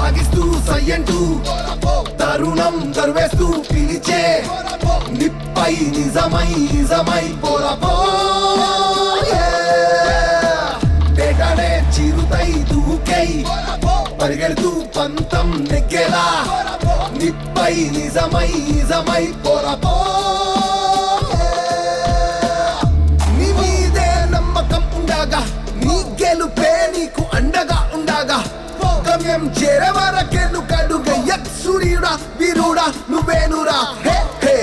సాగిస్తూ సయ్యంటూ తరుణం దర్వేస్తూ పిలిచే నిప్పై నిజమై నిజమై పోరాపో పేటనే చిరుతై దూకై పరిగెడుతూ పంతం నెగ్గేలా నిప్పై నిజమై నిజమై పోరాపో నీ మీదే నమ్మకం ఉండగా నీ గెలుపే నీకు అండగా ఉండగా గమ్యం చేరే వరకెను కడుగయ్య సూర్యుడా వీరుడా నువ్వేనురా హే హే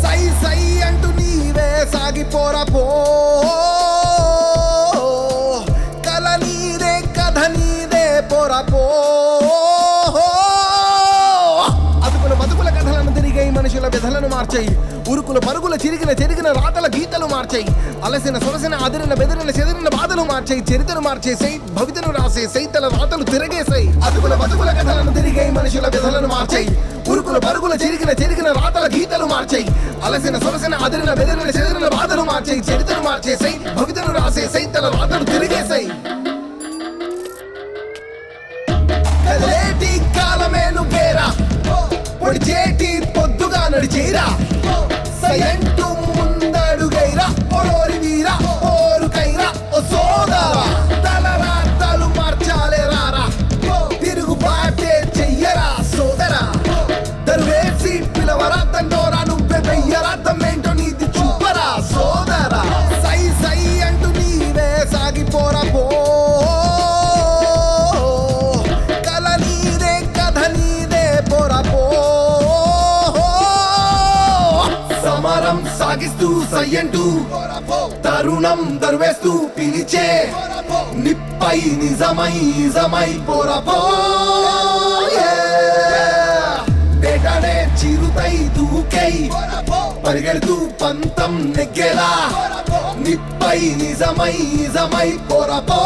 సై సై అంటూ నీవే సాగిపోరా పో కల నీదే కథ నీదే పోరా పో అదుపుల బతుకుల కథలను తిరిగాయి మనుషుల వ్యధలను మార్చాయి ఉరుకుల పరుగుల చెరిగిన రాతల గీతలు మార్చాయి అలసిన సొలసిన అదిరిన బెదిరిన చెదిరిన బాధలు మార్చాయి చరిత్రను మార్చేసాయి భవితను రాసేసాయి తల రాతలు తిరగేసాయి అదుపుల బతుకుల కథలను తిరిగాయి మనుషుల వ్యధలను మార్చాయి ఉరుకుల పరుగుల చెరిగిన రాతల గీతలు మార్చాయి అలసిన సొలసిన అదిరిన బెదిరిన చెదిరిన బాధలు మార్చాయి చరిత్రను మార్చేసాయి భవితను రాసేసాయి తల రాతలు తిరిగేసాయి కదలేటి కాలమే నువ్వేరా పొడిచేటి పొద్దుగా నడిచేరా సయంటూ ముందడుగైరా ఓరోరి వీరా ఓరుకైరా ఓ సోదరా తలరాతలు మార్చాలే రారా తిరుగుబాటే చెయ్యరా సోదరా దర్వేసి పిలవరా తండోరా నువ్వే వెయ్యరా తమ్మేంటో నీది చూపరా సోదరా సై సై అంటూ నీవే సాగిపోరా పో కల నీదే కథ నీదే పోరా పో సమరం సాగిస్తూ సయ్యంటూ తరుణం దర్వేస్తూ పిలిచే నిప్పై నిజమై నిజమై పోరాపో పేటనే చిరుతై దూకై పరిగెడుతూ పంతం నెగ్గేలా నిప్పై నిజమై నిజమై పోరాపో